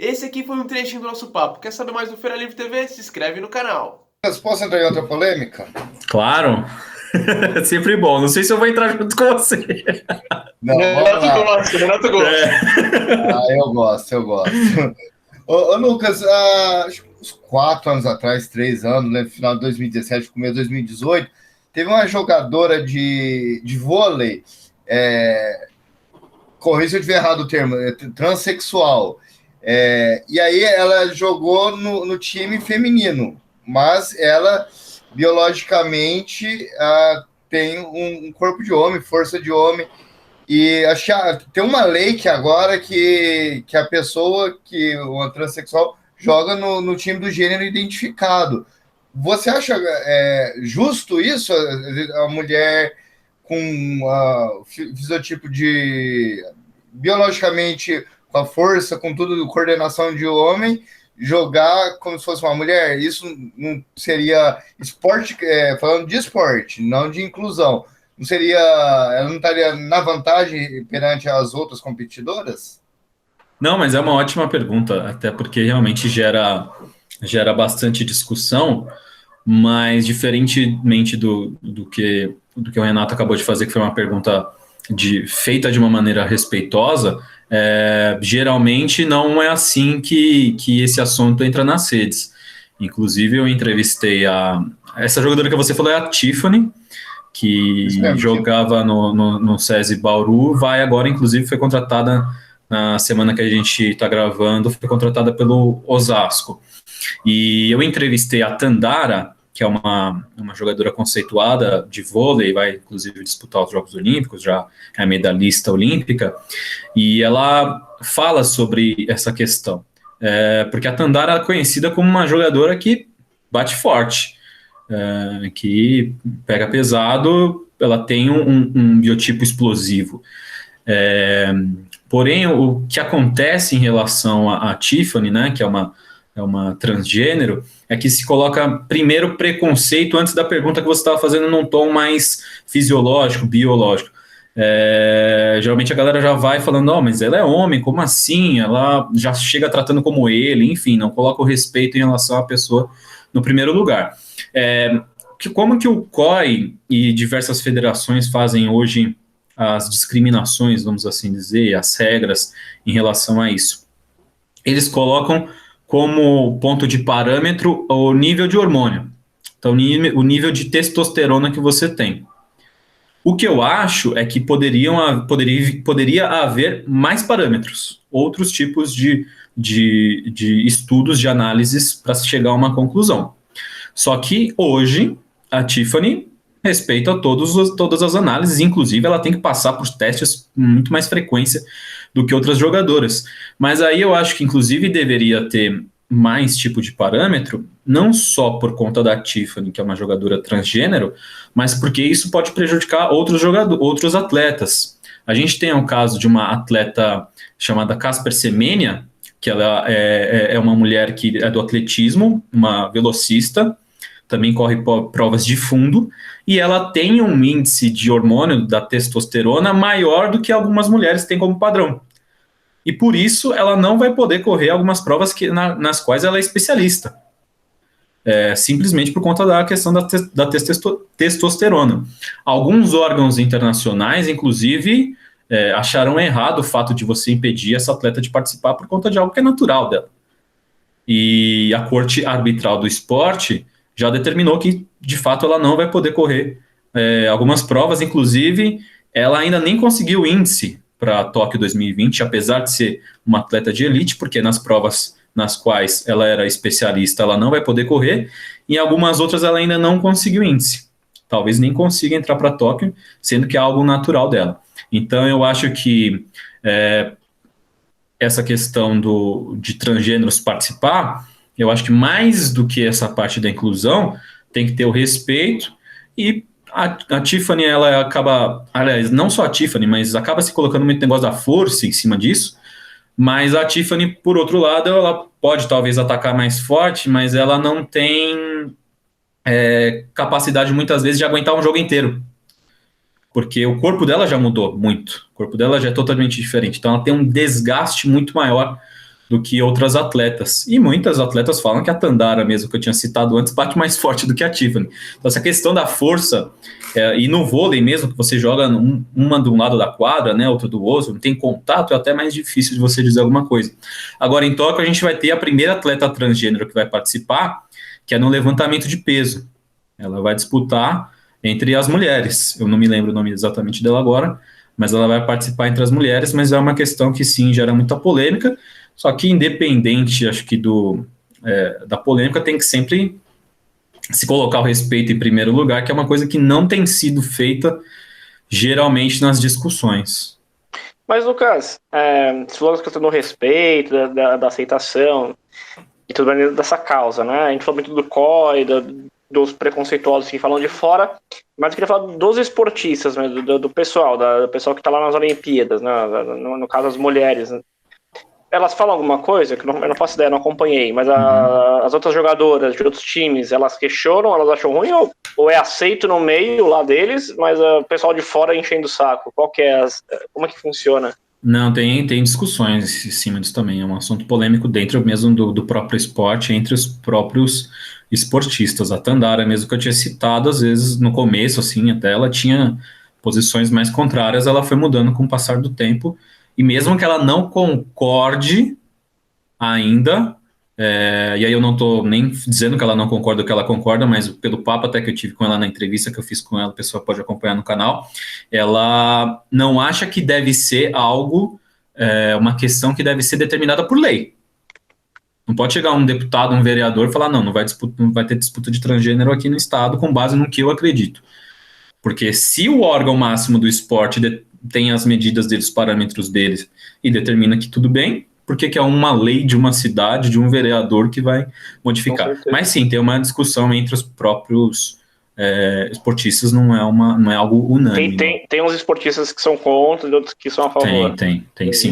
Esse aqui foi um trechinho do nosso papo. Quer saber mais do Feira Livre TV? Se inscreve no canal. Posso entrar em outra polêmica? Claro. Sempre bom. Não sei se eu vou entrar junto com você. Não, vamos Renato lá. gosta, Renato gosta. Eu gosto, eu gosto. Ô, Lucas, acho que uns 4 anos atrás, 3 anos, né, final de 2017, começo de 2018, teve uma jogadora de vôlei, corrija se eu estiver errado o termo, transexual. E aí ela jogou no time feminino, mas ela biologicamente tem um corpo de homem, força de homem. E acho que tem uma lei que agora que a pessoa, o transexual, joga no time do gênero identificado. Você acha justo isso? A mulher com fisiotipo de biologicamente com a força, com tudo, coordenação de homem, jogar como se fosse uma mulher? Isso não seria esporte, falando de esporte, não de inclusão. Não seria, ela não estaria na vantagem perante as outras competidoras? Não, mas é uma ótima pergunta, até porque realmente gera bastante discussão, mas diferentemente do que o Renato acabou de fazer, que foi uma pergunta feita de uma maneira respeitosa, geralmente não é assim que esse assunto entra nas redes. Inclusive, eu entrevistei essa jogadora que você falou é a Tiffany, que jogava no SESI Bauru, agora, inclusive, foi contratada na semana que a gente está gravando, foi contratada pelo Osasco. E eu entrevistei a Tandara, que é uma jogadora conceituada de vôlei, vai, inclusive, disputar os Jogos Olímpicos, já é medalhista olímpica, e ela fala sobre essa questão. Porque a Tandara é conhecida como uma jogadora que bate forte, que pega pesado, ela tem um biotipo explosivo. Porém, o que acontece em relação a Tiffany, né, que é uma transgênero, é que se coloca primeiro preconceito antes da pergunta que você estava fazendo num tom mais fisiológico, biológico. Geralmente a galera já vai falando, mas ela é homem, como assim? Ela já chega tratando como ele, enfim, não coloca o respeito em relação à pessoa no primeiro lugar. Como que o COI e diversas federações fazem hoje as discriminações, vamos assim dizer, as regras em relação a isso? Eles colocam como ponto de parâmetro o nível de hormônio, então o nível de testosterona que você tem. O que eu acho é que poderia haver mais parâmetros, outros tipos de estudos, de análises para chegar a uma conclusão. Só que hoje a Tiffany respeita todas as análises, inclusive ela tem que passar por testes com muito mais frequência do que outras jogadoras. Mas aí eu acho que inclusive deveria ter mais tipo de parâmetro, não só por conta da Tiffany, que é uma jogadora transgênero, mas porque isso pode prejudicar outros atletas. A gente tem um caso de uma atleta chamada Casper Semenya, que ela é uma mulher que é do atletismo, uma velocista, também corre provas de fundo, e ela tem um índice de hormônio da testosterona maior do que algumas mulheres têm como padrão. E por isso ela não vai poder correr algumas provas nas quais ela é especialista. Simplesmente por conta da questão da testosterona. Alguns órgãos internacionais, inclusive, acharam errado o fato de você impedir essa atleta de participar por conta de algo que é natural dela. E a Corte Arbitral do Esporte já determinou que, de fato, ela não vai poder correr algumas provas, inclusive, ela ainda nem conseguiu índice para Tóquio 2020, apesar de ser uma atleta de elite, porque nas provas nas quais ela era especialista, ela não vai poder correr, e em algumas outras ela ainda não conseguiu índice. Talvez nem consiga entrar para Tóquio, sendo que é algo natural dela. Então, eu acho que essa questão de transgêneros participar, eu acho que mais do que essa parte da inclusão, tem que ter o respeito, e a Tiffany, ela acaba, aliás, não só a Tiffany, mas acaba se colocando muito negócio da força em cima disso, mas a Tiffany, por outro lado, ela pode talvez atacar mais forte, mas ela não tem capacidade muitas vezes de aguentar um jogo inteiro, porque o corpo dela já mudou muito, o corpo dela já é totalmente diferente, então ela tem um desgaste muito maior do que outras atletas. E muitas atletas falam que a Tandara, mesmo que eu tinha citado antes, bate mais forte do que a Tiffany. Então, essa questão da força, e no vôlei mesmo, que você joga uma de um lado da quadra, né, outra do outro, não tem contato, é até mais difícil de você dizer alguma coisa. Agora, em Tóquio, a gente vai ter a primeira atleta transgênero que vai participar, que é no levantamento de peso. Ela vai disputar entre as mulheres. Eu não me lembro o nome exatamente dela agora, mas ela vai participar entre as mulheres, mas é uma questão que sim, gera muita polêmica, só que independente, acho que da polêmica, tem que sempre se colocar o respeito em primeiro lugar, que é uma coisa que não tem sido feita geralmente nas discussões. Mas, Lucas, se falou da questão do respeito, da aceitação e tudo bem dessa causa, né? A gente falou muito do COI, dos preconceituosos que falam de fora, mas eu queria falar dos esportistas, né? do pessoal, do pessoal que está lá nas Olimpíadas, né? No caso, as mulheres, né? Elas falam alguma coisa, que eu não faço ideia, não acompanhei, mas as outras jogadoras de outros times, elas questionam, elas acham ruim, ou é aceito no meio lá deles, mas o pessoal de fora enchendo o saco? Como é que funciona? Não, tem discussões em cima disso também, é um assunto polêmico dentro mesmo do próprio esporte, entre os próprios esportistas. A Tandara, mesmo que eu tinha citado, às vezes no começo, assim, até ela tinha posições mais contrárias, ela foi mudando com o passar do tempo, e mesmo que ela não concorde ainda, e aí eu não estou nem dizendo que ela não concorda ou que ela concorda, mas pelo papo até que eu tive com ela na entrevista que eu fiz com ela, a pessoa pode acompanhar no canal, ela não acha que deve ser algo, uma questão que deve ser determinada por lei. Não pode chegar um deputado, um vereador e falar, não vai ter disputa de transgênero aqui no estado com base no que eu acredito. Porque se o órgão máximo do esporte tem as medidas deles, os parâmetros deles, e determina que tudo bem, por que é uma lei de uma cidade, de um vereador que vai modificar? Mas sim, tem uma discussão entre os próprios esportistas, não é algo unânime. Tem uns esportistas que são contra e outros que são a favor. Tem sim.